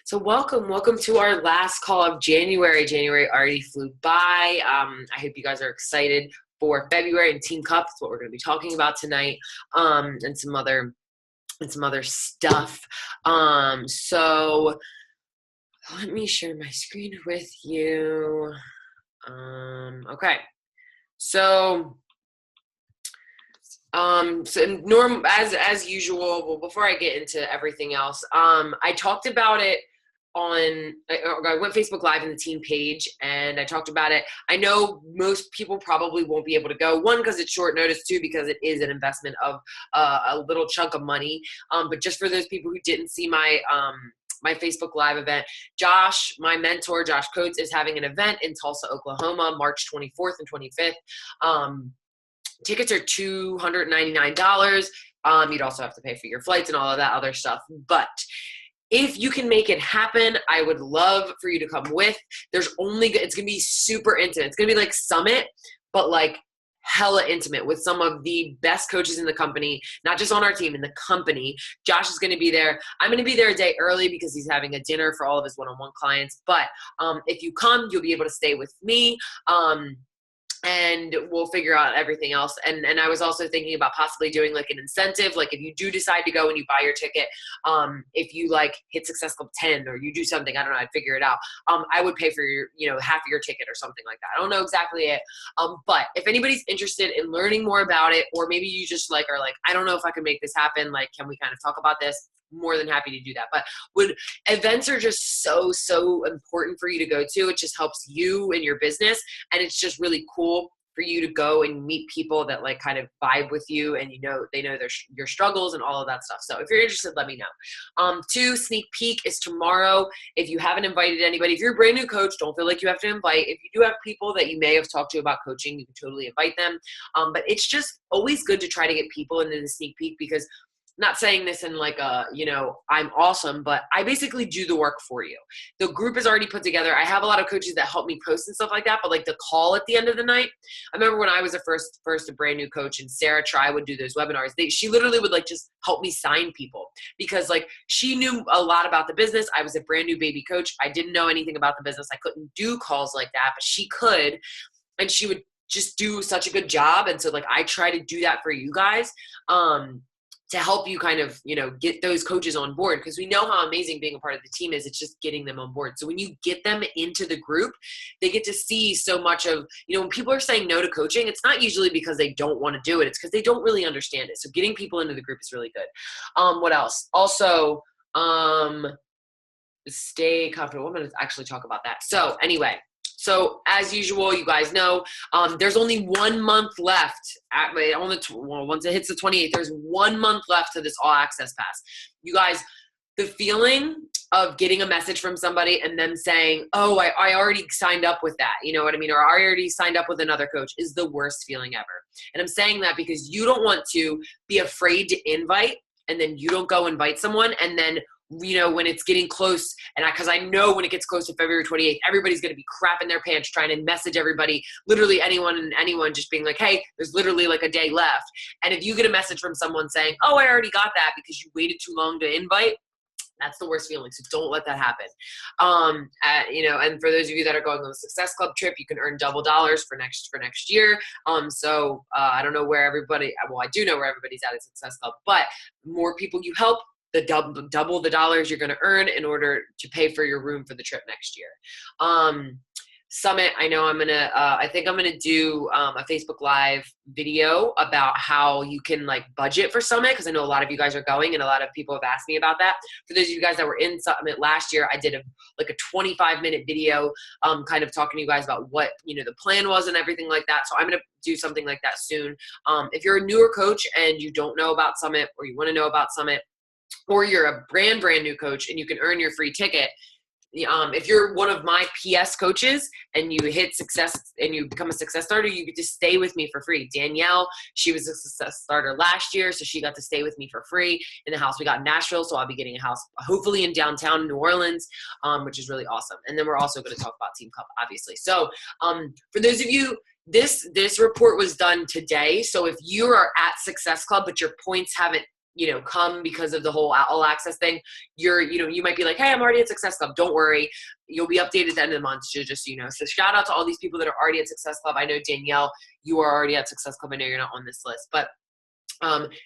So welcome to our last call of January. January already flew by. I hope you guys are excited for February and Team Cup. That's what we're going to be talking about tonight, and some other stuff. So let me share my screen with you. Okay. So as usual, well, before I get into everything else, I talked about it I went Facebook Live in the team page and I talked about it. I know most people probably won't be able to go. One, because it's short notice. Two, because it is an investment of a little chunk of money. But just for those people who didn't see my Facebook Live event, Josh, my mentor, Josh Coates, is having an event in Tulsa, Oklahoma, March 24th and 25th. Tickets are $299. You'd also have to pay for your flights and all of that other stuff. But if you can make it happen, I would love for you to come with. It's going to be super intimate. It's going to be like Summit, but like hella intimate with some of the best coaches in the company, not just on our team, in the company. Josh is going to be there. I'm going to be there a day early because he's having a dinner for all of his one-on-one clients. But if you come, you'll be able to stay with me. And we'll figure out everything else. And I was also thinking about possibly doing like an incentive. Like if you do decide to go and you buy your ticket, if you like hit Success Club 10 or you do something, I don't know, I'd figure it out. I would pay for your, half of your ticket or something like that. I don't know exactly it. But if anybody's interested in learning more about it, or maybe you just are like, I don't know if I can make this happen. Like, can we kind of talk about this? More than happy to do that. But events are just so important for you to go to. It just helps you in your business, and it's just really cool for you to go and meet people that like kind of vibe with you, and they know your struggles and all of that stuff. So if you're interested, let me know. 2, sneak peek is tomorrow. If you haven't invited anybody, if you're a brand new coach, don't feel like you have to invite. If you do have people that you may have talked to about coaching, you can totally invite them. But it's just always good to try to get people into the sneak peek, because not saying this in like I'm awesome, but I basically do the work for you. The group is already put together. I have a lot of coaches that help me post and stuff like that, but like the call at the end of the night, I remember when I was a brand new coach and Sarah Try would do those webinars, she literally would like just help me sign people, because like she knew a lot about the business. I was a brand new baby coach. I didn't know anything about the business. I couldn't do calls like that, but she could, and she would just do such a good job. And so like I try to do that for you guys, to help you kind of, get those coaches on board, because we know how amazing being a part of the team is. It's just getting them on board. So when you get them into the group, they get to see so much of, when people are saying no to coaching, it's not usually because they don't want to do it. It's because they don't really understand it. So getting people into the group is really good. What else? Also, stay confident. I'm going to actually talk about that. So anyway, so as usual, you guys know, there's only 1 month left once it hits the 28th, there's 1 month left to this all access pass. You guys, the feeling of getting a message from somebody and them saying, oh, I already signed up with that. You know what I mean? Or I already signed up with another coach, is the worst feeling ever. And I'm saying that because you don't want to be afraid to invite, and then you don't go invite someone, and then when it's getting close, and because I know when it gets close to February 28th, everybody's going to be crapping their pants trying to message everybody, literally anyone just being like, hey, there's literally like a day left. And if you get a message from someone saying, oh, I already got that, because you waited too long to invite, that's the worst feeling. So don't let that happen. And for those of you that are going on the Success Club trip, you can earn double dollars for next year. I don't know where I do know where everybody's at Success Club, but more people you help, the double the dollars you're going to earn in order to pay for your room for the trip next year. Summit, I know I think I'm going to do a Facebook Live video about how you can like budget for Summit, because I know a lot of you guys are going and a lot of people have asked me about that. For those of you guys that were in Summit last year, I did a 25-minute video kind of talking to you guys about what, the plan was and everything like that. So I'm going to do something like that soon. If you're a newer coach and you don't know about Summit, or you want to know about Summit, or you're a brand new coach and you can earn your free ticket. If you're one of my PS coaches and you hit success and you become a success starter, you get to stay with me for free. Danielle, she was a success starter last year, so she got to stay with me for free in the house we got in Nashville. So I'll be getting a house hopefully in downtown New Orleans, which is really awesome. And then we're also going to talk about Team Cup, obviously. So for those of you, this report was done today. So if you are at Success Club but your points haven't you know, come because of the whole all access thing, you might be like, hey, I'm already at Success Club. Don't worry. You'll be updated at the end of the month. So just, you know, so shout out to all these people that are already at Success Club. I know Danielle, you are already at Success Club. I know you're not on this list, but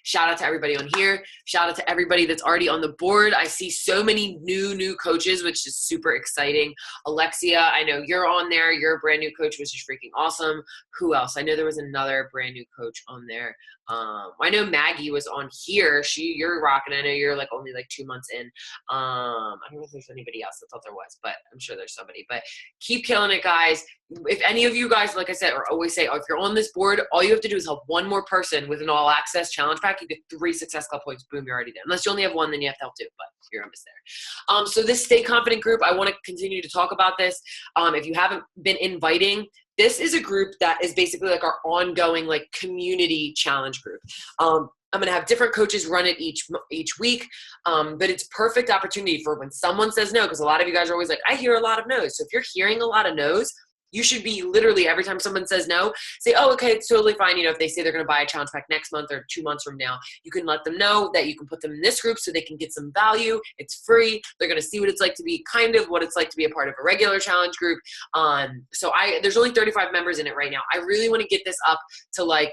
shout out to everybody on here. Shout out to everybody that's already on the board. I see so many new coaches, which is super exciting. Alexia, I know you're on there. You're a brand new coach, which is freaking awesome. Who else? I know there was another brand new coach on there. I know Maggie was on here. You're rocking. I know you're like only like 2 months in. I don't know if there's anybody else. I thought there was, but I'm sure there's somebody. But keep killing it, guys. If any of you guys, like I said, or always say, if you're on this board, all you have to do is help one more person with an all access challenge pack. You get 3 Success Club points. Boom, you're already there. Unless you only have 1, then you have to help 2, but you're almost there. So this Stay Confident group, I want to continue to talk about this. If you haven't been inviting, this is a group that is basically like our ongoing like community challenge group. I'm going to have different coaches run it each week, but it's perfect opportunity for when someone says no, because a lot of you guys are always like, I hear a lot of no's. So if you're hearing a lot of no's, you should be literally every time someone says no, say, oh, okay, it's totally fine. You know, if they say they're going to buy a challenge pack next month or 2 months from now, you can let them know that you can put them in this group so they can get some value. It's free. They're going to see what it's like to be what it's like to be a part of a regular challenge group. So there's only 35 members in it right now. I really want to get this up to like,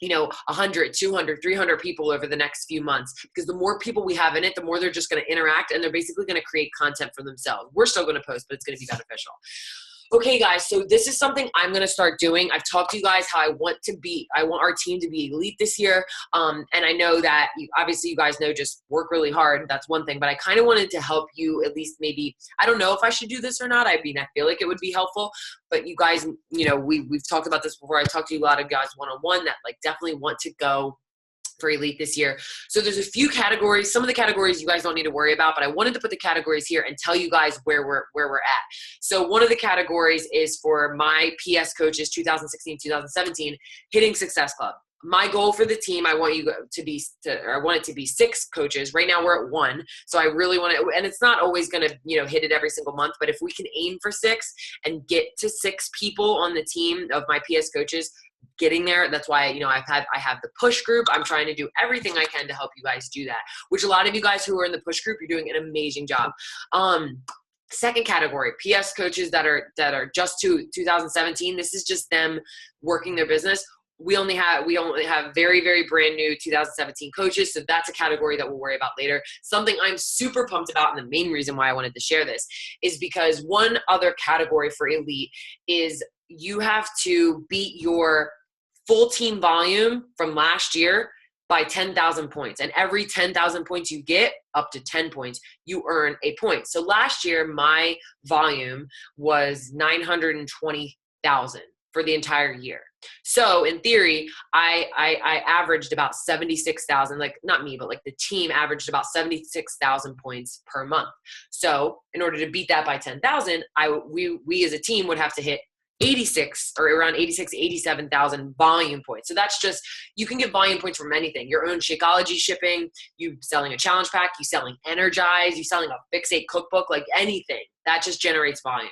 you know, 100, 200, 300 people over the next few months, because the more people we have in it, the more they're just going to interact and they're basically going to create content for themselves. We're still going to post, but it's going to be beneficial. Okay, guys, so this is something I'm going to start doing. I've talked to you guys how I want our team to be elite this year. And I know that obviously you guys know just work really hard. That's one thing, but I kind of wanted to help you at least maybe, I don't know if I should do this or not. I mean, I feel like it would be helpful, but you guys, you know, we've talked about this before. I talked to you a lot of guys one-on-one that like definitely want to go for elite this year. So there's a few categories. Some of the categories you guys don't need to worry about, but I wanted to put the categories here and tell you guys where we're at. So one of the categories is for my PS coaches 2016, 2017 hitting Success Club. My goal for the team, I want it to be 6 coaches. Right now we're at 1. So I really want to, and it's not always going to, you know, hit it every single month, but if we can aim for 6 and get to 6 people on the team of my PS coaches, getting there. That's why, you know, I have the push group. I'm trying to do everything I can to help you guys do that, which a lot of you guys who are in the push group, you're doing an amazing job. Second category, PS coaches that are just to 2017. This is just them working their business. We only have very, very brand new 2017 coaches. So that's a category that we'll worry about later. Something I'm super pumped about, and the main reason why I wanted to share this is because one other category for elite is you have to beat your full team volume from last year by 10,000 points. And every 10,000 points you get, up to 10 points, you earn a point. So last year, my volume was 920,000 for the entire year. So in theory, I averaged about 76,000, like not me, but like the team averaged about 76,000 points per month. So in order to beat that by 10,000, we as a team would have to hit 86 or around 86, 87,000 volume points. So that's just, you can get volume points from anything. Your own Shakeology shipping, you selling a challenge pack, you selling Energize, you selling a Fix8 cookbook, like anything. That just generates volume.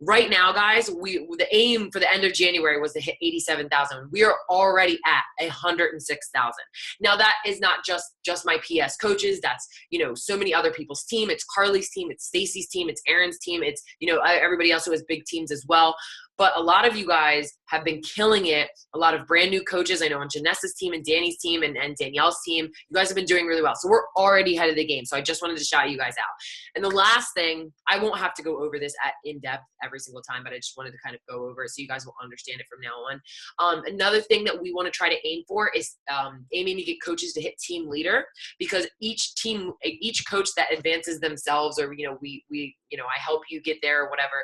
Right now, guys, the aim for the end of January was to hit 87,000. We are already at 106,000. Now, that is not just my PS coaches. That's, you know, so many other people's team. It's Carly's team. It's Stacy's team. It's Aaron's team. It's, you know, everybody else who has big teams as well. But a lot of you guys have been killing it. A lot of brand new coaches. I know on Janessa's team and Danny's team and Danielle's team, you guys have been doing really well. So we're already ahead of the game. So I just wanted to shout you guys out. And the last thing, I won't have to go over this in depth every single time, but I just wanted to kind of go over it so you guys will understand it from now on. Another thing that we want to try to aim for is aiming to get coaches to hit team leader, because each coach that advances themselves, or, you know, I help you get there or whatever,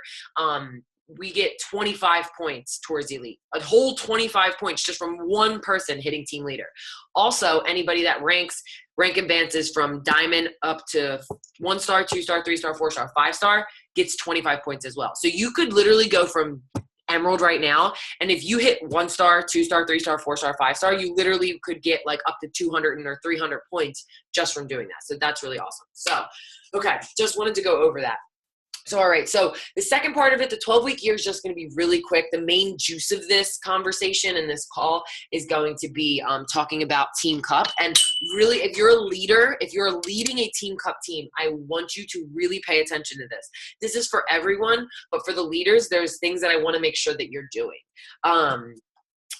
we get 25 points towards elite, a whole 25 points just from one person hitting team leader. Also, anybody that rank advances from diamond up to 1-star, 2-star, 3-star, 4-star, 5-star gets 25 points as well. So you could literally go from emerald right now, and if you hit 1-star, 2-star, 3-star, 4-star, 5-star, you literally could get like up to 200 or 300 points just from doing that. So that's really awesome. So, okay, just wanted to go over that. So, all right. So the second part of it, the 12-week year is just going to be really quick. The main juice of this conversation and this call is going to be talking about Team Cup. And really, if you're a leader, if you're leading a Team Cup team, I want you to really pay attention to this. This is for everyone, but for the leaders, there's things that I want to make sure that you're doing.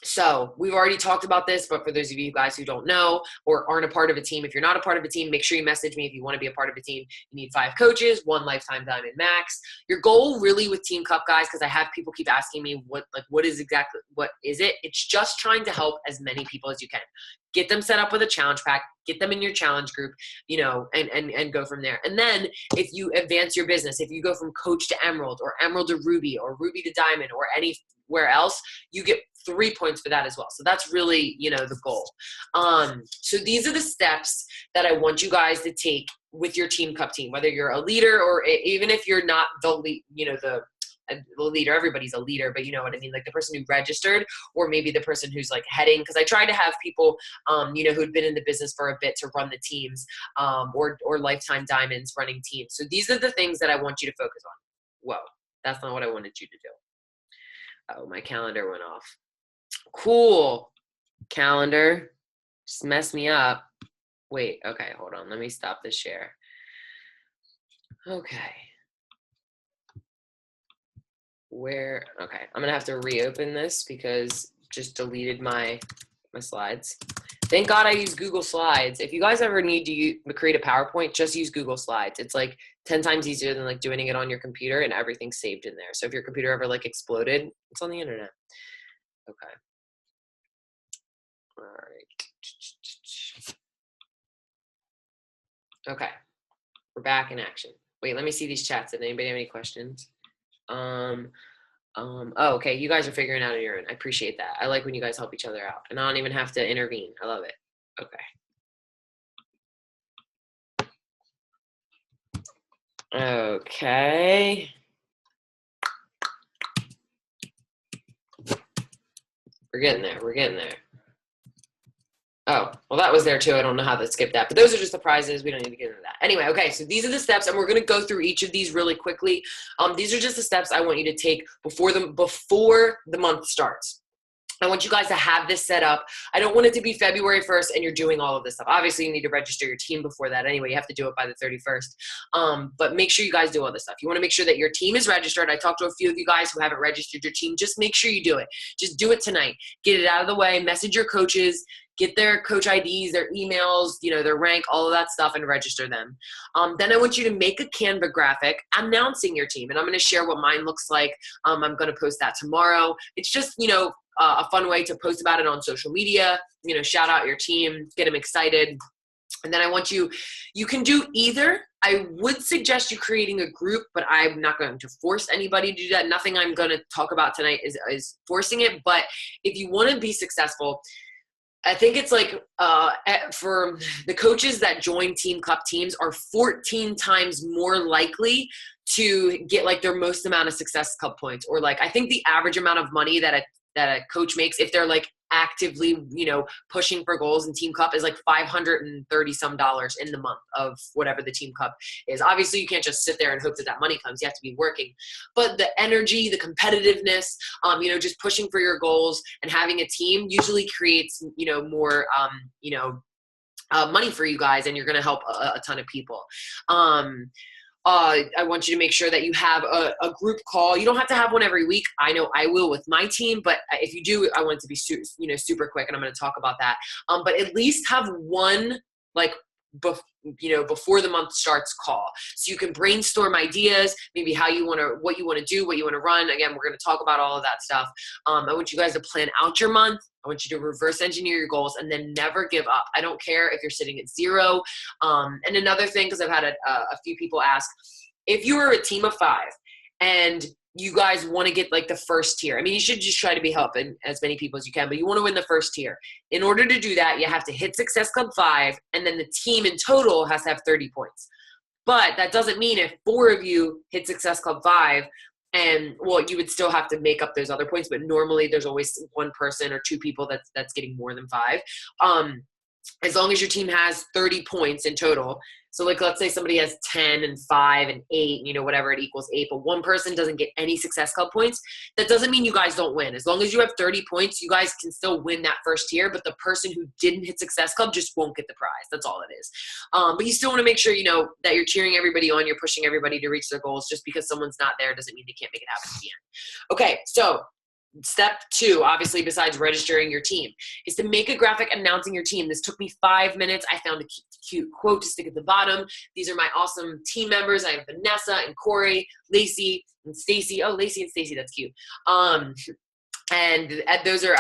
So we've already talked about this, but for those of you guys who don't know or aren't a part of a team, if you're not a part of a team, make sure you message me if you want to be a part of a team. You need 5 coaches, 1 lifetime diamond max. Your goal really with Team Cup, guys, because I have people keep asking me what is it? It's just trying to help as many people as you can. Get them set up with a challenge pack, get them in your challenge group, and go from there. And then if you advance your business, if you go from coach to emerald or emerald to ruby or ruby to diamond or anywhere else, you get 3 points for that as well. So that's really, the goal. So these are the steps that I want you guys to take with your Team Cup team, whether you're a leader or even if you're not the lead, the leader, everybody's a leader, but you know what I mean? Like the person who registered or maybe the person who's like heading, because I try to have people, who'd been in the business for a bit to run the teams, or lifetime diamonds running teams. So these are the things that I want you to focus on. Whoa, that's not what I wanted you to do. Oh, my calendar went off. Cool. Calendar. Just messed me up. Wait, okay, hold on. Let me stop the share. Okay. Okay, I'm gonna have to reopen this because just deleted my slides. Thank God I use Google Slides. If you guys ever need to create a PowerPoint, just use Google Slides. It's like 10 times easier than like doing it on your computer, and everything's saved in there. So if your computer ever like exploded, it's on the internet. Okay. All right. Okay. We're back in action. Wait, let me see these chats. Did anybody have any questions? Oh, okay. You guys are figuring out on your own. I appreciate that. I like when you guys help each other out and I don't even have to intervene. I love it. Okay. Okay. We're getting there. We're getting there. Oh, well, that was there too. I don't know how to skip that, but those are just the prizes. We don't need to get into that. Anyway, okay, so these are the steps, and we're going to go through each of these really quickly. These are just the steps I want you to take before the month starts. I want you guys to have this set up. I don't want it to be February 1st and you're doing all of this stuff. Obviously, you need to register your team before that anyway. You have to do it by the 31st. But make sure you guys do all this stuff. You want to make sure that your team is registered. I talked to a few of you guys who haven't registered your team. Just make sure you do it. Just do it tonight. Get it out of the way. Message your coaches. Get their coach IDs, their emails, their rank, all of that stuff, and register them. Then I want you to make a Canva graphic announcing your team. And I'm going to share what mine looks like. I'm going to post that tomorrow. It's just, a fun way to post about it on social media, shout out your team, get them excited. And then I want you can do either. I would suggest you creating a group, but I'm not going to force anybody to do that. Nothing I'm going to talk about tonight is forcing it. But if you want to be successful, I think it's like for the coaches that join Team Cup teams are 14 times more likely to get like their most amount of Success Cup points, or like I think the average amount of money that a coach makes if they're like actively, pushing for goals in Team Cup is like $530 some in the month of whatever the Team Cup is. Obviously, you can't just sit there and hope that money comes. You have to be working. But the energy, the competitiveness, just pushing for your goals and having a team usually creates, more, money for you guys, and you're going to help a ton of people. I want you to make sure that you have a group call. You don't have to have one every week. I know I will with my team, but if you do, I want it to be super quick, and I'm going to talk about that. But at least have one like before the month starts call, so you can brainstorm ideas, maybe what you want to do, what you want to run. Again, we're going to talk about all of that stuff. I want you guys to plan out your month. I want you to reverse engineer your goals and then never give up. I don't care if you're sitting at 0. And another thing, because I've had a few people ask, if you are a team of 5 and you guys want to get like the first tier, I mean, you should just try to be helping as many people as you can, but you want to win the first tier. In order to do that, you have to hit Success Club 5, and then the team in total has to have 30 points. But that doesn't mean if 4 of you hit Success Club 5, and well, you would still have to make up those other points, but normally there's always one person or 2 people that's getting more than 5. as long as your team has 30 points in total. So like, let's say somebody has 10 and 5 and 8, you know, whatever, it equals 8, but one person doesn't get any Success Club points. That doesn't mean you guys don't win. As long as you have 30 points, you guys can still win that first tier, but the person who didn't hit Success Club just won't get the prize. That's all it is. But you still want to make sure, you know, that you're cheering everybody on, you're pushing everybody to reach their goals. Just because someone's not there doesn't mean they can't make it happen at the end. Okay, so step 2, obviously, besides registering your team, is to make a graphic announcing your team. This took me 5 minutes. I found a cute quote to stick at the bottom. These are my awesome team members. I have Vanessa and Corey, Lacey and Stacy. Oh, Lacey and Stacy, that's cute. And those are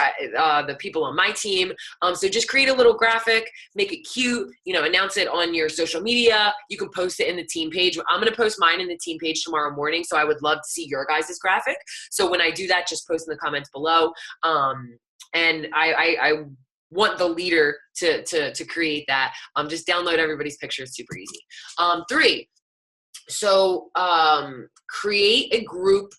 the people on my team. So just create a little graphic, make it cute, you know, announce it on your social media. You can post it in the team page. I'm going to post mine in the team page tomorrow morning. So I would love to see your guys' graphic. So when I do that, just post in the comments below. And I want the leader to create that. Just download everybody's picture. It's super easy. 3, so create a group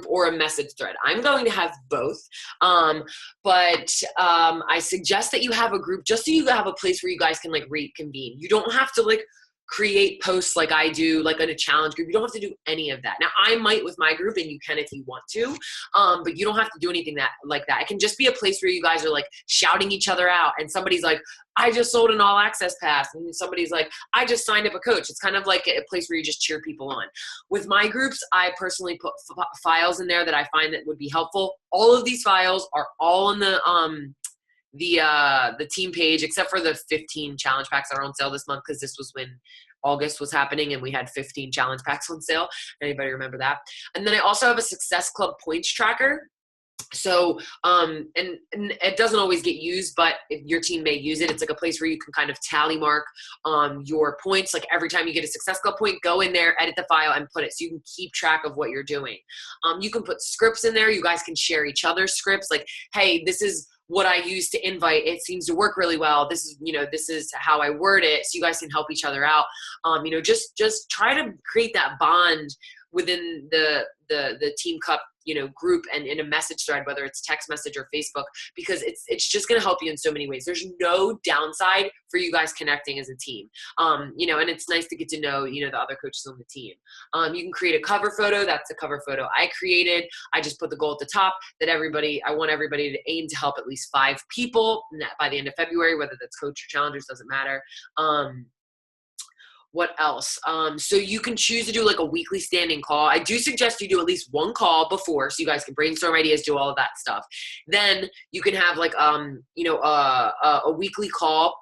or a message thread. I'm going to have both. But I suggest that you have a group just so you have a place where you guys can like reconvene. You don't have to like create posts like I do, like in a challenge group. You don't have to do any of that. Now I might with my group, and you can if you want to, but you don't have to do anything like that. It can just be a place where you guys are like shouting each other out, and somebody's like, I just sold an all access pass, and somebody's like, I just signed up a coach. It's kind of like a place where you just cheer people on. With my groups, I personally put files in there that I find that would be helpful. All of these files are all in the team page, except for the 15 challenge packs that are on sale this month, because this was when August was happening and we had 15 challenge packs on sale. Anybody remember that? And then I also have a Success Club points tracker. So, and it doesn't always get used, but if your team may use it, it's like a place where you can kind of tally mark your points. Like every time you get a Success Club point, go in there, edit the file, and put it so you can keep track of what you're doing. You can put scripts in there. You guys can share each other's scripts. Like, hey, this is what I use to invite. It seems to work really well. This is, you know, this is how I word it. So you guys can help each other out. You know, just try to create that bond within the Team Cup, you know, group and in a message thread, whether it's text message or Facebook, because it's just going to help you in so many ways. There's no downside for you guys connecting as a team. You know, and it's nice to get to know, you know, the other coaches on the team. You can create a cover photo. That's a cover photo I created. I just put the goal at the top that I want everybody to aim to help at least 5 people by the end of February, whether that's coach or challengers, doesn't matter. What else? So you can choose to do like a weekly standing call. I do suggest you do at least one call before so you guys can brainstorm ideas, do all of that stuff. Then you can have like, you know, a weekly call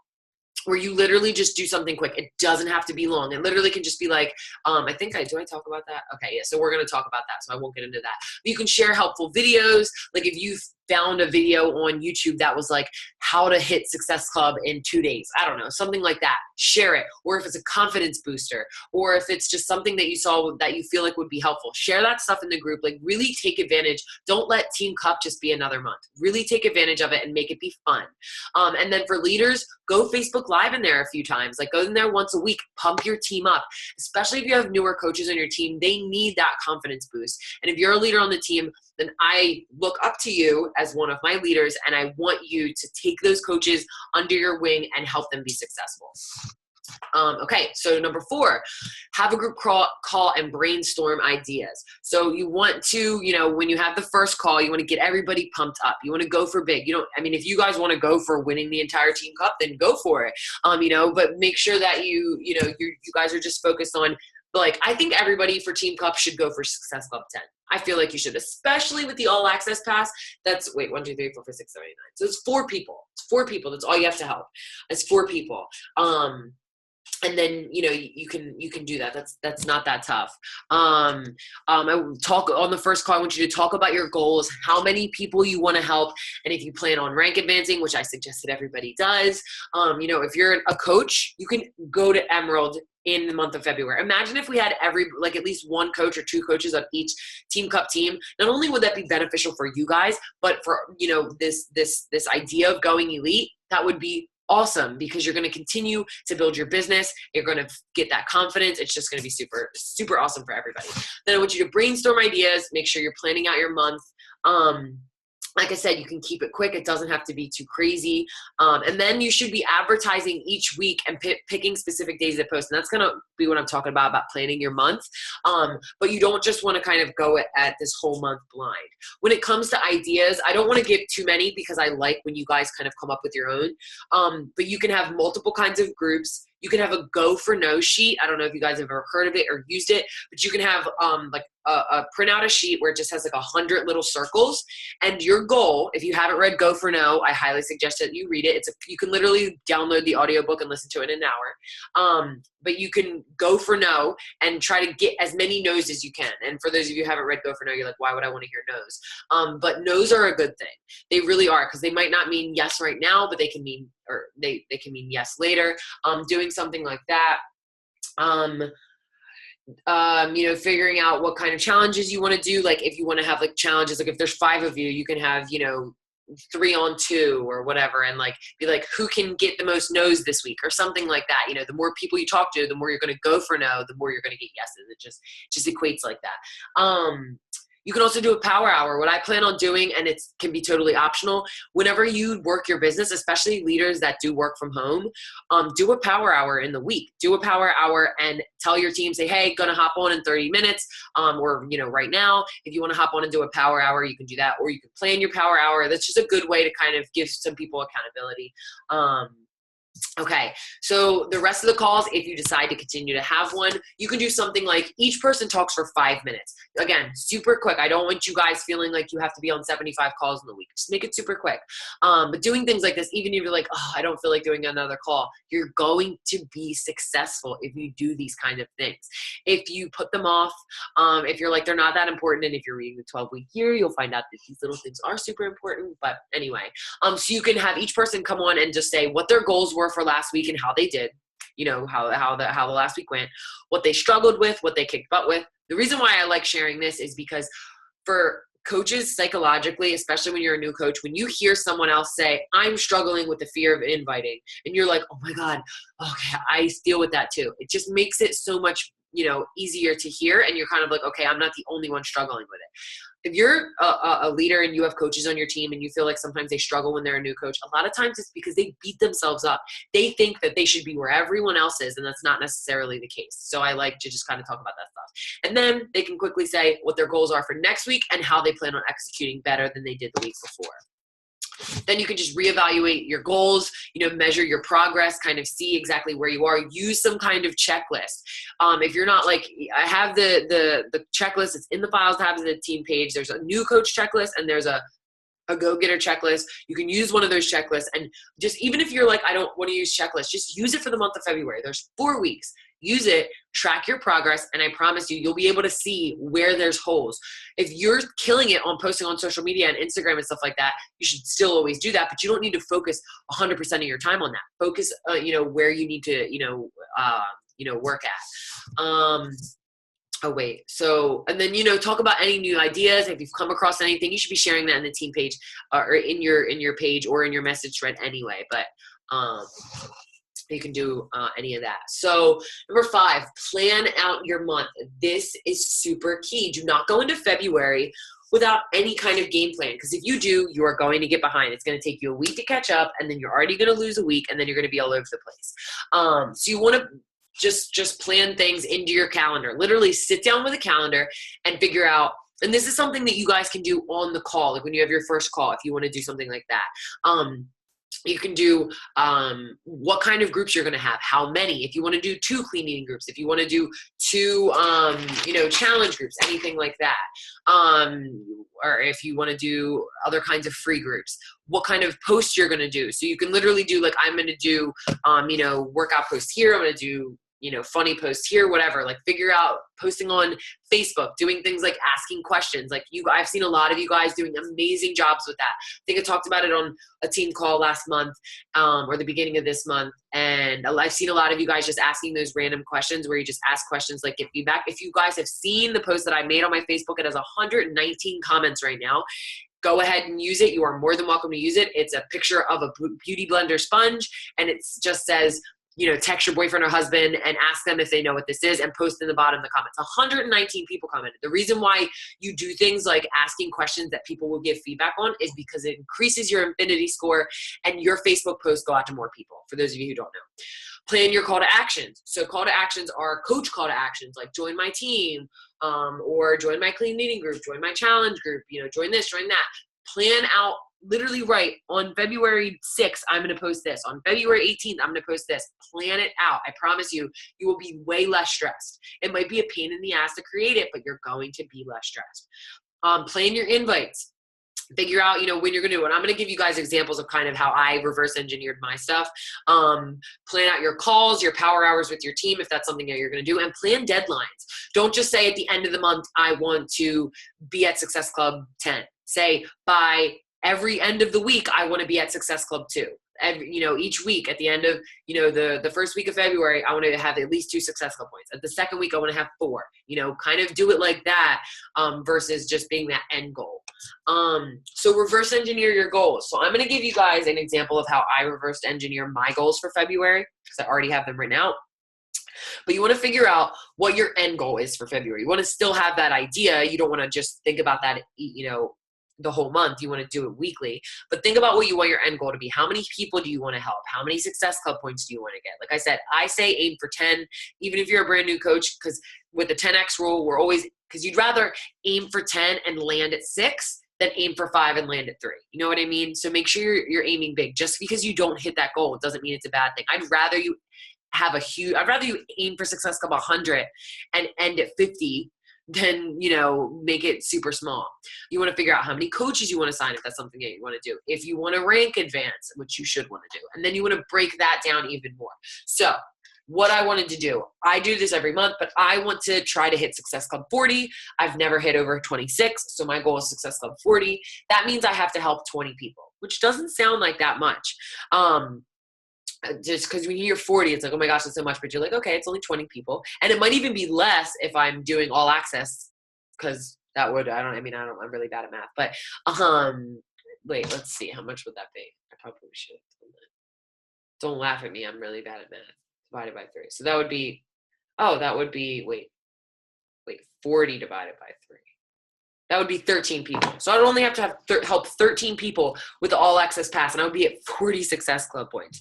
where you literally just do something quick. It doesn't have to be long. It literally can just be like, do I talk about that? Okay, yeah, so we're going to talk about that, so I won't get into that. But you can share helpful videos. Like if you found a video on YouTube that was like how to hit Success Club in 2 days. I don't know, something like that. Share it. Or if it's a confidence booster, or if it's just something that you saw that you feel like would be helpful, share that stuff in the group. Like really take advantage. Don't let Team Cup just be another month. Really take advantage of it and make it be fun. And then for leaders, go Facebook Live in there a few times. Like go in there once a week, pump your team up. Especially if you have newer coaches on your team, they need that confidence boost. And if you're a leader on the team, then I look up to you as one of my leaders, and I want you to take those coaches under your wing and help them be successful. Okay, so number 4, have a group call and brainstorm ideas. So you want to, you know, when you have the first call, you want to get everybody pumped up. You want to go for big. If you guys want to go for winning the entire Team Cup, then go for it. You know, but make sure that you guys are just focused on, like, I think everybody for Team Cup should go for Success Club 10. I feel like you should, especially with the all access pass. That's 1, 2, 3, 4, 5, 6, 7, 8, 9. So it's 4 people. It's 4 people. That's all you have to help. It's 4 people. And then, you know, you can do that. That's not that tough. I talk on the first call. I want you to talk about your goals, how many people you want to help, and if you plan on rank advancing, which I suggest that everybody does. You know, if you're a coach, you can go to Emerald in the month of February. Imagine if we had at least 1 coach or 2 coaches on each Team Cup team. Not only would that be beneficial for you guys, but for, you know, this idea of going elite, that would be awesome, because you're going to continue to build your business. You're going to get that confidence. It's just going to be super, super awesome for everybody. Then I want you to brainstorm ideas, make sure you're planning out your month. Like I said, you can keep it quick. It doesn't have to be too crazy. And then you should be advertising each week and picking specific days to post. And that's going to be what I'm talking about planning your month. But you don't just want to kind of go at this whole month blind. When it comes to ideas, I don't want to give too many because I like when you guys kind of come up with your own. But you can have multiple kinds of groups. You can have a go for no sheet. I don't know if you guys have ever heard of it or used it, but you can have like print out a sheet where it just has like 100 little circles. And your goal, if you haven't read Go for No, I highly suggest that you read it. You can literally download the audiobook and listen to it in an hour. But you can go for no and try to get as many no's as you can. And for those of you who haven't read Go for No, you're like, why would I want to hear no's? But no's are a good thing. They really are, because they might not mean yes right now, but they can mean, or they can mean yes later. Doing something like that. Figuring out what kind of challenges you want to do. Like if you want to have like challenges, like if there's 5 of you, you can have, 3 on 2 or whatever, and like be like, who can get the most no's this week or something like that. The more people you talk to, the more you're going to go for no, the more you're going to get yeses. It just equates like that. You can also do a power hour. What I plan on doing, and it can be totally optional, whenever you work your business, especially leaders that do work from home, do a power hour in the week. Do a power hour and tell your team, say, hey, gonna hop on in 30 minutes, or right now, if you want to hop on and do a power hour, you can do that, or you can plan your power hour. That's just a good way to kind of give some people accountability. Okay, so the rest of the calls, if you decide to continue to have one, you can do something like each person talks for 5 minutes. Again, super quick. I don't want you guys feeling like you have to be on 75 calls in the week. Just make it super quick. But doing things like this, even if you're like, oh, I don't feel like doing another call, you're going to be successful if you do these kind of things. If you put them off, if you're like, they're not that important, and if you're reading the 12-week year, you'll find out that these little things are super important. But anyway, so you can have each person come on and just say what their goals were for last week and how they did, how the last week went, what they struggled with, what they kicked butt with. The reason why I like sharing this is because for coaches psychologically, especially when you're a new coach, when you hear someone else say, I'm struggling with the fear of inviting, and you're like, oh my God, okay, I deal with that too. It just makes it so much, easier to hear. And you're kind of like, okay, I'm not the only one struggling with it. If you're a leader and you have coaches on your team and you feel like sometimes they struggle when they're a new coach, a lot of times it's because they beat themselves up. They think that they should be where everyone else is, and that's not necessarily the case. So I like to just kind of talk about that stuff. And then they can quickly say what their goals are for next week and how they plan on executing better than they did the week before. Then you can just reevaluate your goals, measure your progress, kind of see exactly where you are. Use some kind of checklist. If you're not like, I have the checklist, it's in the files tab of the team page. There's a new coach checklist and there's a go-getter checklist. You can use one of those checklists, and just, even if you're like, I don't want to use checklists, just use it for the month of February. There's 4 weeks. Use it, track your progress, and I promise you'll be able to see where there's holes. If you're killing it on posting on social media and Instagram and stuff like that, you should still always do that, but you don't need to focus 100% of your time on that. Focus, where you need to, work at. And then, talk about any new ideas. If you've come across anything, you should be sharing that in the team page, or in your page or in your message thread anyway. But, you can do any of that. So number 5, plan out your month. This is super key. Do not go into February without any kind of game plan, because if you do, you are going to get behind. It's going to take you a week to catch up, and then you're already going to lose a week, and then you're going to be all over the place. So you want to just plan things into your calendar. Literally sit down with a calendar and figure out, and this is something that you guys can do on the call, like when you have your first call, if you want to do something like that. You can do what kind of groups you're going to have, how many, if you want to do 2 clean eating groups, if you want to do 2, challenge groups, anything like that. Or if you want to do other kinds of free groups, what kind of posts you're going to do. So you can literally do, like, I'm going to do, workout posts here. I'm going to do, funny posts here, whatever. Like, figure out posting on Facebook, doing things like asking questions. Like, I've seen a lot of you guys doing amazing jobs with that. I think I talked about it on a team call last month, or the beginning of this month. And I've seen a lot of you guys just asking those random questions where you just ask questions, like, get feedback. If you guys have seen the post that I made on my Facebook, it has 119 comments right now. Go ahead and use it. You are more than welcome to use it. It's a picture of a beauty blender sponge, and it just says, text your boyfriend or husband and ask them if they know what this is and post in the bottom of the comments. 119 people commented. The reason why you do things like asking questions that people will give feedback on is because it increases your infinity score and your Facebook posts go out to more people, for those of you who don't know. Plan your call to actions. So call to actions are coach call to actions, like join my team, or join my clean eating group, join my challenge group, join this, join that. Plan out, literally write, on February 6th, I'm going to post this. On February 18th, I'm going to post this. Plan it out. I promise you, you will be way less stressed. It might be a pain in the ass to create it, but you're going to be less stressed. Plan your invites. Figure out, when you're going to do it. I'm going to give you guys examples of kind of how I reverse engineered my stuff. Plan out your calls, your power hours with your team, if that's something that you're going to do, and plan deadlines. Don't just say at the end of the month, I want to be at Success Club 10. Say by every end of the week, I want to be at Success Club 2. Each week at the end of, the first week of February, I want to have at least 2 Success Club points. At the second week, I want to have 4, kind of do it like that, versus just being that end goal. So reverse engineer your goals. So I'm going to give you guys an example of how I reversed engineer my goals for February, because I already have them written out. But you want to figure out what your end goal is for February. You want to still have that idea. You don't want to just think about that, the whole month. You want to do it weekly, but think about what you want your end goal to be. How many people do you want to help? How many Success Club points do you want to get? Like I said, I say aim for 10, even if you're a brand new coach, because with the 10X rule, because you'd rather aim for 10 and land at 6 than aim for 5 and land at 3. You know what I mean? So make sure you're aiming big. Just because you don't hit that goal, it doesn't mean it's a bad thing. I'd rather you aim for Success Club 100 and end at 50 than, make it super small. You want to figure out how many coaches you want to sign if that's something that you want to do. If you want to rank advance, which you should want to do. And then you want to break that down even more. So what I wanted to do, I do this every month, but I want to try to hit Success Club 40. I've never hit over 26, so my goal is Success Club 40. That means I have to help 20 people, which doesn't sound like that much. Just because when you hear 40, it's like, oh my gosh, that's so much. But you're like, okay, it's only 20 people. And it might even be less if I'm doing all access, because that would, I'm really bad at math. But, wait, let's see. How much would that be? I probably should have done that. Don't laugh at me. I'm really bad at math. Divided by 3. So that would be, wait, 40 divided by 3. That would be 13 people. So I'd only have to help 13 people with the all access pass, and I would be at 40 Success Club points.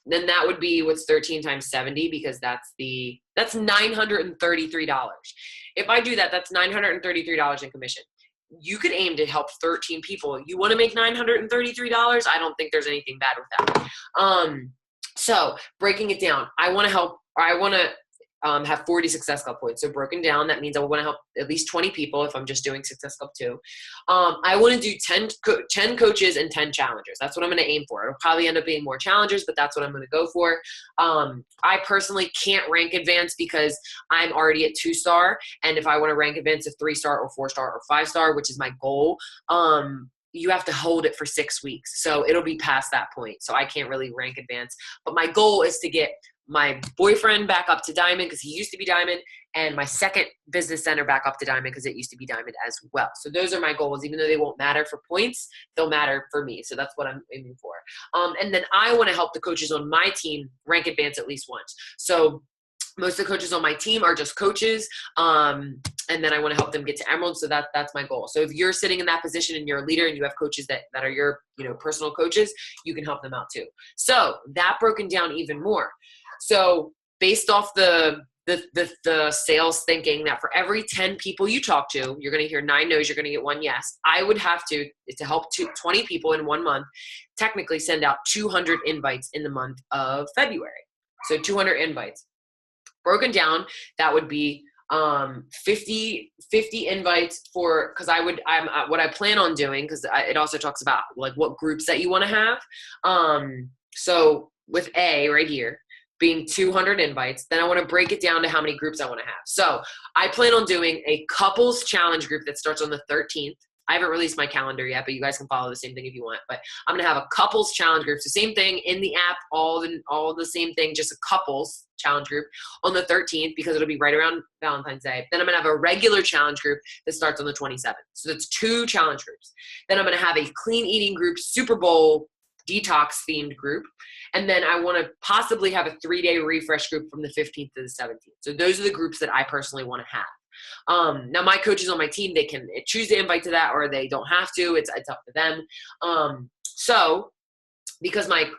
Then that would be, what's 13 times 70, because that's $933. If I do that, that's $933 in commission. You could aim to help 13 people. You want to make $933? I don't think there's anything bad with that. So breaking it down, I want to have 40 Success Club points. So broken down, that means I want to help at least 20 people if I'm just doing Success Club 2. I want to do 10 coaches and 10 challengers. That's what I'm going to aim for. It'll probably end up being more challengers, but that's what I'm going to go for. I personally can't rank advance because I'm already at 2-star. And if I want to rank advance to 3-star or 4-star or 5-star, which is my goal, you have to hold it for 6 weeks. So it'll be past that point. So I can't really rank advance. But my goal is to get my boyfriend back up to diamond, because he used to be diamond, and my second business center back up to diamond because it used to be diamond as well. So those are my goals. Even though they won't matter for points, they'll matter for me. So that's what I'm aiming for. And then I want to help the coaches on my team rank advance at least once. So most of the coaches on my team are just coaches. And then I want to help them get to Emerald. So that's my goal. So if you're sitting in that position and you're a leader and you have coaches that are your, personal coaches, you can help them out too. So that broken down even more. So based off the sales thinking that for every 10 people you talk to, you're going to hear 9 no's, you're going to get 1 yes. I would have to help 20 people in 1 month, technically send out 200 invites in the month of February. So 200 invites. Broken down, that would be 50 invites for, because what I plan on doing, because it also talks about like what groups that you want to have. So with A right here being 200 invites, then I want to break it down to how many groups I want to have. So I plan on doing a couples challenge group that starts on the 13th. I haven't released my calendar yet, but you guys can follow the same thing if you want. But I'm going to have a couples challenge group. So same thing in the app, all the same thing, just a couples challenge group on the 13th, because it'll be right around Valentine's Day. Then I'm going to have a regular challenge group that starts on the 27th. So that's 2 challenge groups. Then I'm going to have a clean eating group Super Bowl detox themed group. And then I want to possibly have a 3-day refresh group from the 15th to the 17th. So those are the groups that I personally want to have. Now my coaches on my team, they can choose to invite to that, or they don't have to. It's up to them. So because my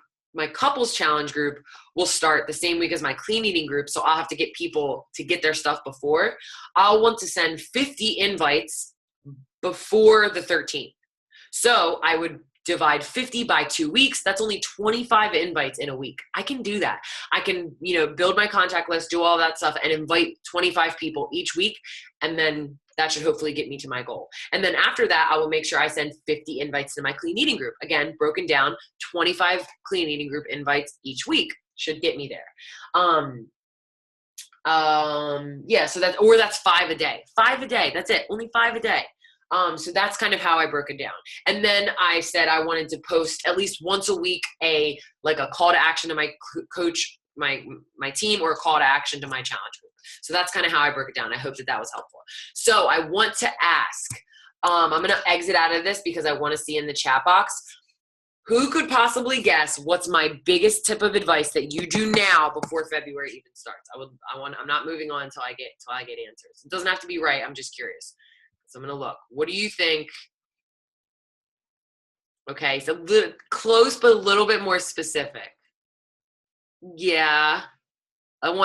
couples challenge group will start the same week as my clean eating group, so I'll have to get people to get their stuff before. I'll want to send 50 invites before the 13th. So I would divide 50 by 2 weeks. That's only 25 invites in a week. I can do that. I can, build my contact list, do all that stuff, and invite 25 people each week. And then that should hopefully get me to my goal. And then after that, I will make sure I send 50 invites to my clean eating group. Again, broken down, 25 clean eating group invites each week should get me there. So that's 5 a day. 5 a day. That's it. Only 5 a day. So that's kind of how I broke it down. And then I said I wanted to post at least once a week a call to action to my coach, my team, or a call to action to my challenge group. So that's kind of how I broke it down. I hope that was helpful. So I want to ask, I'm going to exit out of this because I want to see in the chat box, who could possibly guess what's my biggest tip of advice that you do now before February even starts? I'm not moving on until I get answers. It doesn't have to be right. I'm just curious. So I'm going to look. What do you think? Okay, so close, but a little bit more specific. Yeah, I'm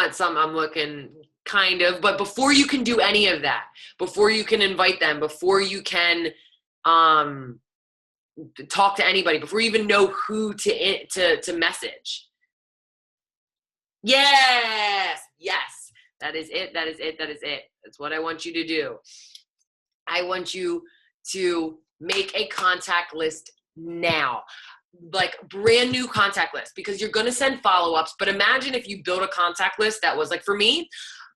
looking kind of, but before you can do any of that, before you can invite them, before you can talk to anybody, before you even know who to message. Yes, that is it. That's what I want you to do. I want you to make a contact list now, like brand new contact list, because you're going to send follow-ups. But imagine if you build a contact list that was like, for me,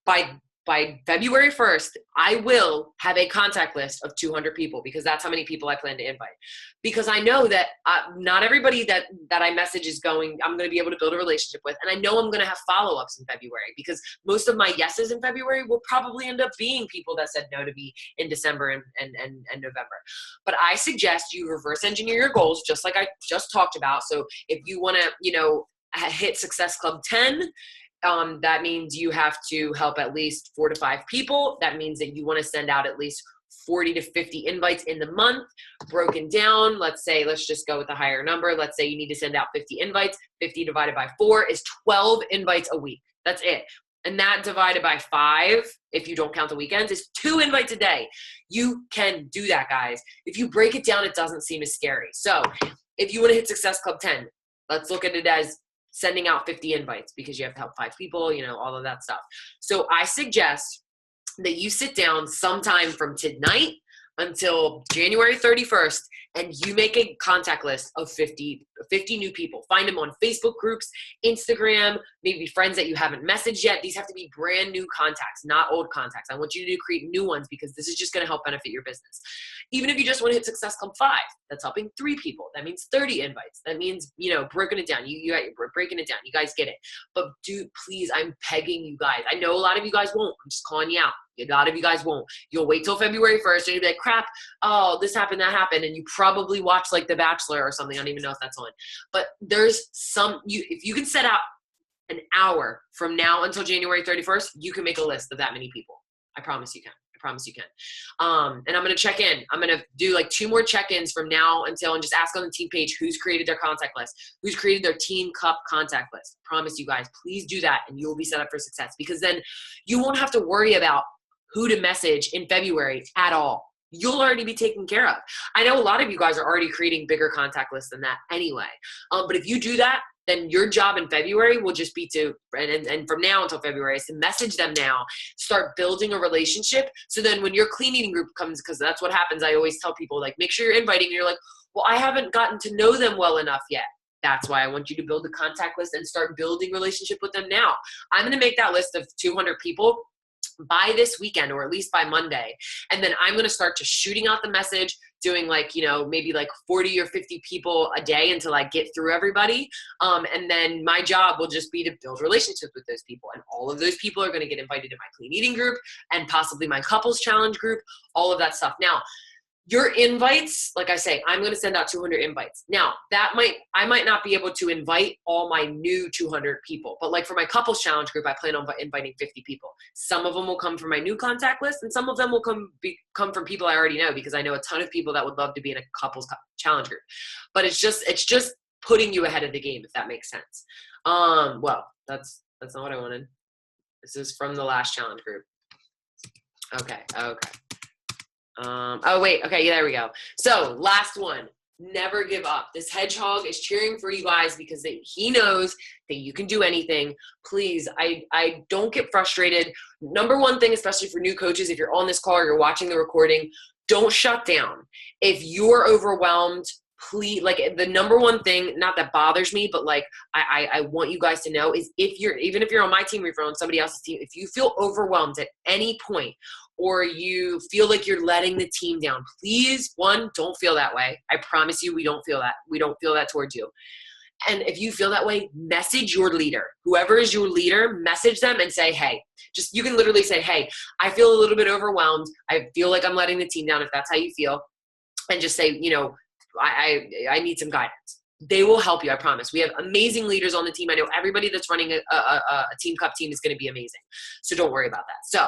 by February 1st, I will have a contact list of 200 people, because that's how many people I plan to invite. Because I know that not everybody that I message I'm going to be able to build a relationship with. And I know I'm going to have follow-ups in February, because most of my yeses in February will probably end up being people that said no to me in December and November. But I suggest you reverse engineer your goals, just like I just talked about. So if you want to, hit Success Club 10, that means you have to help at least 4 to 5 people. That means that you want to send out at least 40 to 50 invites in the month, broken down. Let's just go with a higher number. Let's say you need to send out 50 invites. 50 divided by 4 is 12 invites a week. That's it. And that divided by 5, if you don't count the weekends, is 2 invites a day. You can do that, guys. If you break it down, it doesn't seem as scary. So if you want to hit Success Club 10, let's look at it as sending out 50 invites, because you have to help 5 people, all of that stuff. So I suggest that you sit down sometime from tonight until January 31st, and you make a contact list of 50 new people. Find them on Facebook groups, Instagram, maybe friends that you haven't messaged yet. These have to be brand new contacts, not old contacts. I want you to create new ones, because this is just going to help benefit your business. Even if you just want to hit Success Club 5, that's helping 3 people. That means 30 invites. That means, breaking it down. You're breaking it down. You guys get it. But please, I'm pegging you guys. I know a lot of you guys won't. I'm just calling you out. A lot of you guys won't. You'll wait till February 1st and you'll be like, crap, oh, this happened, that happened. And you probably watch like The Bachelor or something. I don't even know if that's on. But there's if you can set out an hour from now until January 31st, you can make a list of that many people. I promise you can. And I'm going to check in. I'm going to do like 2 more check-ins from now until, and just ask on the team page who's created their contact list, who's created their Team Cup contact list. Promise you guys, please do that, and you will be set up for success, because then you won't have to worry about who to message in February at all. You'll already be taken care of. I know a lot of you guys are already creating bigger contact lists than that anyway. But if you do that, then your job in February will just be and from now until February, is to message them now, start building a relationship. So then when your clean eating group comes, because that's what happens, I always tell people, like, make sure you're inviting, and you're like, well, I haven't gotten to know them well enough yet. That's why I want you to build a contact list and start building relationship with them now. I'm going to make that list of 200 people by this weekend, or at least by Monday. And then I'm going to start just shooting out the message, doing like, maybe like 40 or 50 people a day until I get through everybody. And then my job will just be to build relationships with those people. And all of those people are going to get invited to my clean eating group and possibly my couples challenge group, all of that stuff. Now, Your invites, like I say, I'm going to send out 200 invites. Now, I might not be able to invite all my new 200 people, but like for my couples challenge group, I plan on inviting 50 people. Some of them will come from my new contact list, and some of them will come from people I already know, because I know a ton of people that would love to be in a couples challenge group. But it's just putting you ahead of the game, if that makes sense. Well, that's not what I wanted. This is from the last challenge group. Okay. Oh wait, okay, yeah, there we go. So last one, never give up. This hedgehog is cheering for you guys because he knows that you can do anything. Please, I don't get frustrated. Number one thing, especially for new coaches, if you're on this call or you're watching the recording, don't shut down. If you're overwhelmed, please, like the number one thing, not that bothers me, but like I want you guys to know is even if you're on my team or if you're on somebody else's team, if you feel overwhelmed at any point, or you feel like you're letting the team down, please, one, don't feel that way. I promise you, we don't feel that. We don't feel that towards you. And if you feel that way, message your leader. Whoever is your leader, message them and say, hey, you can literally say, hey, I feel a little bit overwhelmed. I feel like I'm letting the team down, if that's how you feel. And just say, I need some guidance. They will help you, I promise. We have amazing leaders on the team. I know everybody that's running a Team Cup team is going to be amazing. So don't worry about that. So,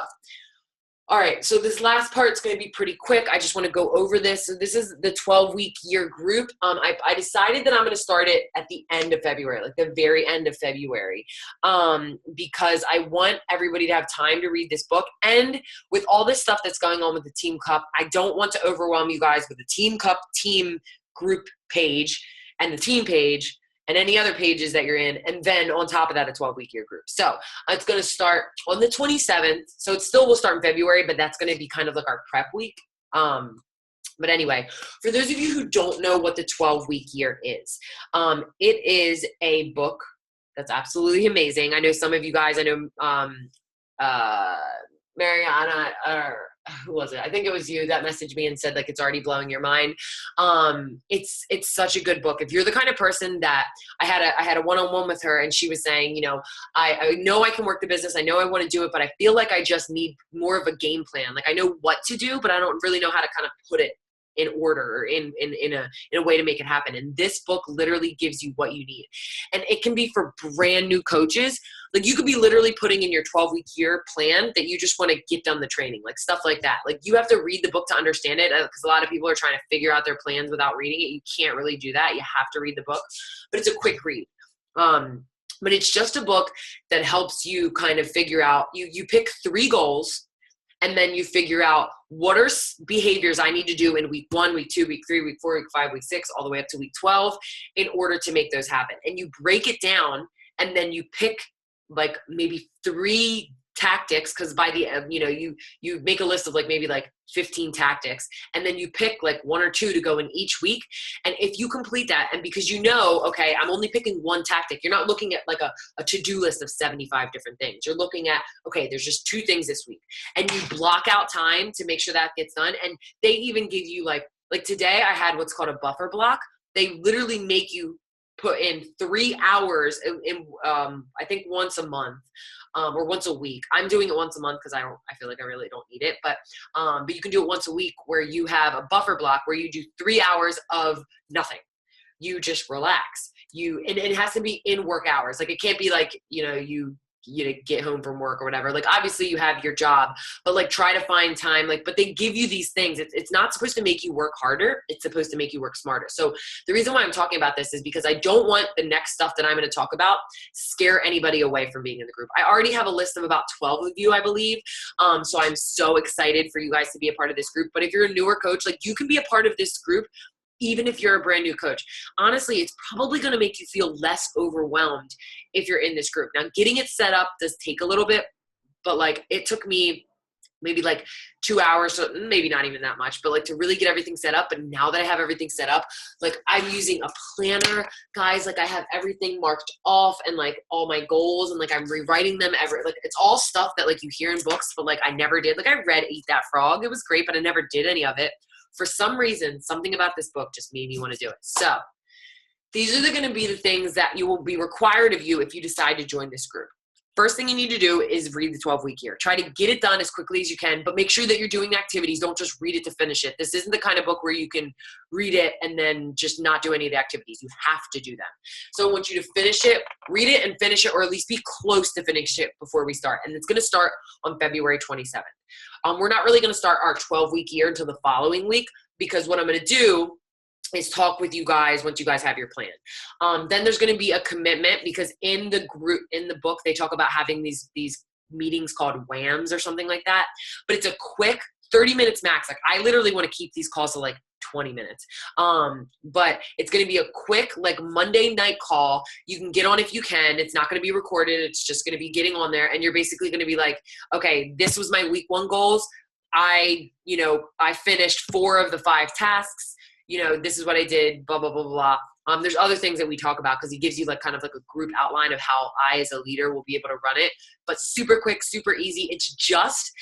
all right, so this last part is going to be pretty quick. I just want to go over this. So this is the 12-week year group. I decided that I'm going to start it at the end of February, like the very end of February, because I want everybody to have time to read this book. And with all this stuff that's going on with the Team Cup, I don't want to overwhelm you guys with the Team Cup team group page and the team page and any other pages that you're in, and then on top of that, a 12-week year group. So it's going to start on the 27th. So it still will start in February, but that's going to be kind of like our prep week. But anyway, for those of you who don't know what the 12-week year is, it is a book that's absolutely amazing. I know some of you guys, Mariana, or who was it? I think it was you that messaged me and said like it's already blowing your mind. It's such a good book. If you're the kind of person that I had a one-on-one with her, and she was saying, I know I can work the business. I know I want to do it, but I feel like I just need more of a game plan. Like I know what to do, but I don't really know how to kind of put it in order or in a way to make it happen. And this book literally gives you what you need. And it can be for brand new coaches. Like you could be literally putting in your 12-week year plan that you just want to get done the training, like stuff like that. Like you have to read the book to understand it, because a lot of people are trying to figure out their plans without reading it. You can't really do that. You have to read the book, but it's a quick read. But it's just a book that helps you kind of figure out, you pick 3 goals, and then you figure out what are behaviors I need to do in week 1, week 2, week 3, week 4, week 5, week 6, all the way up to week 12 in order to make those happen. And you break it down, and then you pick like maybe 3 tactics, because by the end, you make a list of like maybe like 15 tactics, and then you pick like 1 or 2 to go in each week. And if you complete that, and because okay, I'm only picking 1 tactic, you're not looking at like a to-do list of 75 different things. You're looking at, okay, there's just 2 things this week, and you block out time to make sure that gets done. And they even give you like today I had what's called a buffer block. They literally make you put in 3 hours in I think once a month. Or once a week. I'm doing it once a month because I feel like I really don't need it. But you can do it once a week where you have a buffer block where you do 3 hours of nothing. You just relax. And it has to be in work hours. Like it can't be like, you get home from work or whatever. Like obviously you have your job, but like try to find time. But they give you these things. It's not supposed to make you work harder. It's supposed to make you work smarter. So the reason why I'm talking about this is because I don't want the next stuff that I'm going to talk about scare anybody away from being in the group. I already have a list of about 12 of you, I believe. So I'm so excited for you guys to be a part of this group. But if you're a newer coach, like you can be a part of this group even if you're a brand new coach. Honestly, it's probably going to make you feel less overwhelmed if you're in this group. Now, getting it set up does take a little bit, but like it took me maybe like 2 hours, so maybe not even that much, but like to really get everything set up. And now that I have everything set up, like I'm using a planner, guys, like I have everything marked off and like all my goals, and like I'm rewriting them like it's all stuff that like you hear in books, but like I never did. Like I read Eat That Frog. It was great, but I never did any of it. For some reason, something about this book just made me want to do it. So these are going to be the things that you will be required of you if you decide to join this group. First thing you need to do is read the 12-week year. Try to get it done as quickly as you can, but make sure that you're doing activities. Don't just read it to finish it. This isn't the kind of book where you can read it and then just not do any of the activities. You have to do them. So I want you to finish it, read it and finish it, or at least be close to finish it before we start. And it's going to start on February 27th. We're not really going to start our 12-week year until the following week, because what I'm going to do is talk with you guys once you guys have your plan. Then there's going to be a commitment, because in the book, they talk about having these meetings called WHAMs or something like that. But it's a quick 30 minutes max. Like, I literally want to keep these calls to like 20 minutes. But it's going to be a quick, like, Monday night call. You can get on if you can. It's not going to be recorded. It's just going to be getting on there. And you're basically going to be like, okay, this was my week 1 goals. I finished 4 of the 5 tasks. This is what I did, blah, blah, blah, blah. There's other things that we talk about, because he gives you like kind of like a group outline of how I as a leader will be able to run it, but super quick, super easy. It's just,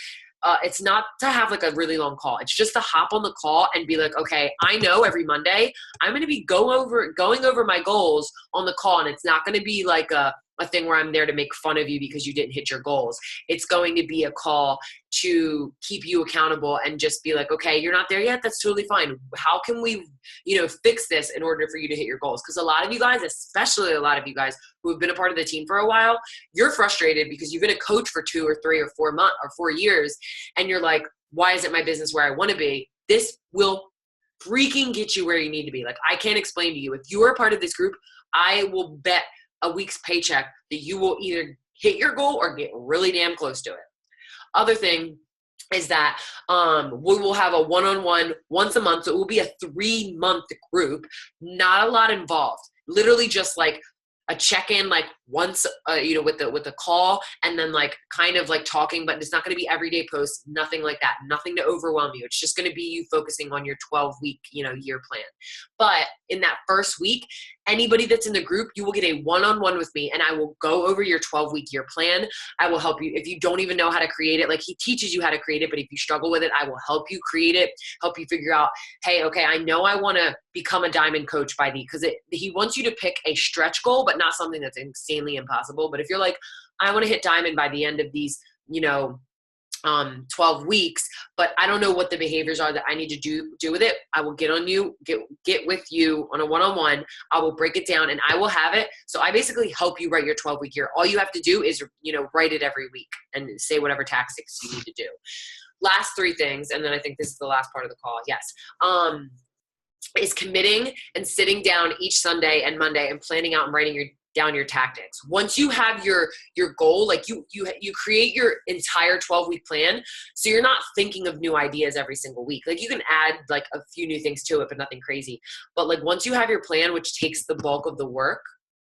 it's not to have like a really long call. It's just to hop on the call and be like, okay, I know every Monday I'm going to be going over my goals on the call. And it's not going to be like a thing where I'm there to make fun of you because you didn't hit your goals. It's going to be a call to keep you accountable and just be like, okay, you're not there yet. That's totally fine. How can we, fix this in order for you to hit your goals? Because a lot of you guys, especially a lot of you guys who have been a part of the team for a while, you're frustrated because you've been a coach for 2 or 3 or 4 months or 4 years. And you're like, why isn't my business where I want to be? This will freaking get you where you need to be. Like, I can't explain to you. If you are a part of this group, I will bet a week's paycheck that you will either hit your goal or get really damn close to it. Other thing is that we will have a one-on-one once a month. So it will be a 3-month group, not a lot involved. Literally just like a check-in, like once, with the call, and then like kind of like talking, but it's not going to be everyday posts, nothing like that, nothing to overwhelm you. It's just going to be you focusing on your 12-week, year plan. But in that first week, anybody that's in the group, you will get a one-on-one with me, and I will go over your 12-week year plan. I will help you. If you don't even know how to create it, like, he teaches you how to create it, but if you struggle with it, I will help you create it, help you figure out, hey, okay, I know I want to become a diamond coach by because he wants you to pick a stretch goal, but not something that's insanely impossible. But if you're like, I want to hit diamond by the end of these, 12 weeks, but I don't know what the behaviors are that I need to do with it, I will get with you on a one-on-one. I will break it down and I will have it. So I basically help you write your 12-week year. All you have to do is, write it every week and say whatever tactics you need to do. Last 3 things, and then I think this is the last part of the call. Yes. Is committing and sitting down each Sunday and Monday and planning out and writing down your tactics. Once you have your goal, like you create your entire 12-week plan, so you're not thinking of new ideas every single week. Like, you can add like a few new things to it, but nothing crazy. But like, once you have your plan, which takes the bulk of the work,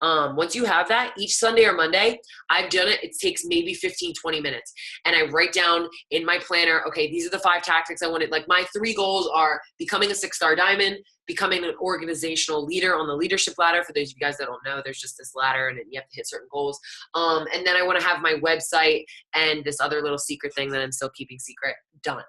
once you have that, each Sunday or Monday, I've done it. It takes maybe 15, 20 minutes. And I write down in my planner, okay, these are the 5 tactics I wanted. Like, my 3 goals are becoming a 6-star diamond, becoming an organizational leader on the leadership ladder. For those of you guys that don't know, there's just this ladder and you have to hit certain goals. And then I want to have my website and this other little secret thing that I'm still keeping secret done.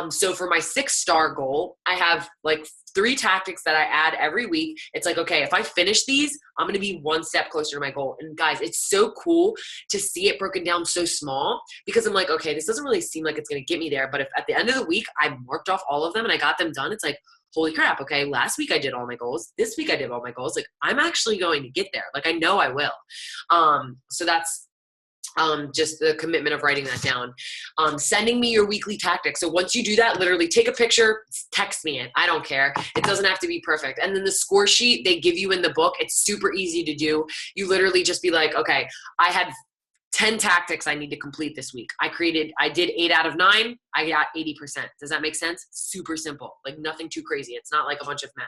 So for my 6-star goal, I have like 3 tactics that I add every week. It's like, okay, if I finish these, I'm going to be 1 step closer to my goal. And guys, it's so cool to see it broken down so small, because I'm like, okay, this doesn't really seem like it's going to get me there. But if at the end of the week, I marked off all of them and I got them done, it's like, holy crap. Okay. Last week I did all my goals. This week I did all my goals. Like, I'm actually going to get there. Like, I know I will. So that's, just the commitment of writing that down. Sending me your weekly tactics. So once you do that, literally take a picture, text me it. I don't care. It doesn't have to be perfect. And then the score sheet they give you in the book, it's super easy to do. You literally just be like, okay, I had 10 tactics I need to complete this week. I did 8 out of 9. I got 80%. Does that make sense? Super simple. Like, nothing too crazy. It's not like a bunch of math.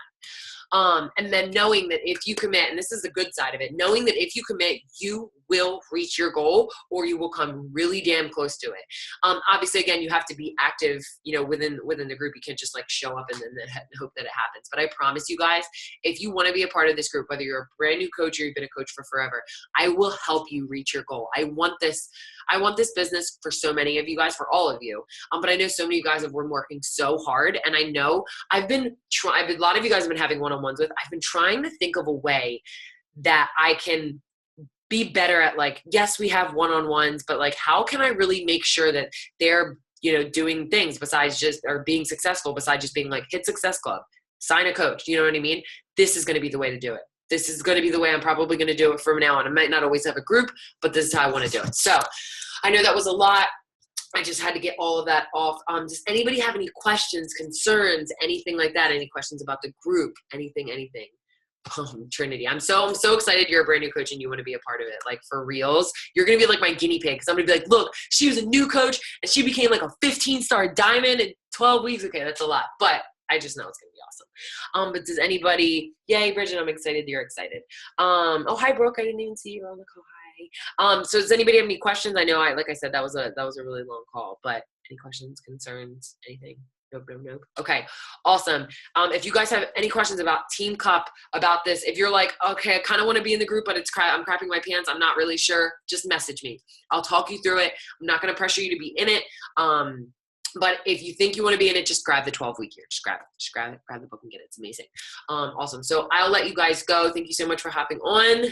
And then knowing that if you commit, and this is the good side of it, knowing that if you commit, you will reach your goal, or you will come really damn close to it. Obviously, again, you have to be active, within the group. You can't just like show up and then hope that it happens. But I promise you guys, if you want to be a part of this group, whether you're a brand new coach or you've been a coach for forever, I will help you reach your goal. I want this business for so many of you guys, for all of you. But I know so many of you guys have been working so hard, and I know a lot of you guys have been having one-on-ones with. I've been trying to think of a way that I can be better at like, yes, we have one-on-ones, but like, how can I really make sure that they're, you know, doing things besides just, or being successful besides just being like, hit Success Club, sign a coach. You know what I mean? This is going to be the way to do it. This is going to be the way I'm probably going to do it from now on. I might not always have a group, but this is how I want to do it. So I know that was a lot. I just had to get all of that off. Does anybody have any questions, concerns, anything like that? Any questions about the group? Anything? Trinity, I'm so excited you're a brand new coach and you want to be a part of it. Like, for reals, you're going to be like my guinea pig. Cause I'm going to be like, look, she was a new coach and she became like a 15-star diamond in 12 weeks. Okay. That's a lot, but I just know it's going to be awesome. But does anybody, yay, Bridget, I'm excited you're excited. Oh, hi, Brooke. I didn't even see you on the call. Hi. So does anybody have any questions? I know like I said, that was a really long call, but any questions, concerns, anything? Nope. Okay, awesome. If you guys have any questions about Team Cup, about this, if you're like, okay, I kind of want to be in the group, but I'm crapping my pants, I'm not really sure, just message me. I'll talk you through it. I'm not going to pressure you to be in it. But if you think you want to be in it, just grab the 12-week year. Just grab it. Grab the book and get it. It's amazing. Awesome. So I'll let you guys go. Thank you so much for hopping on.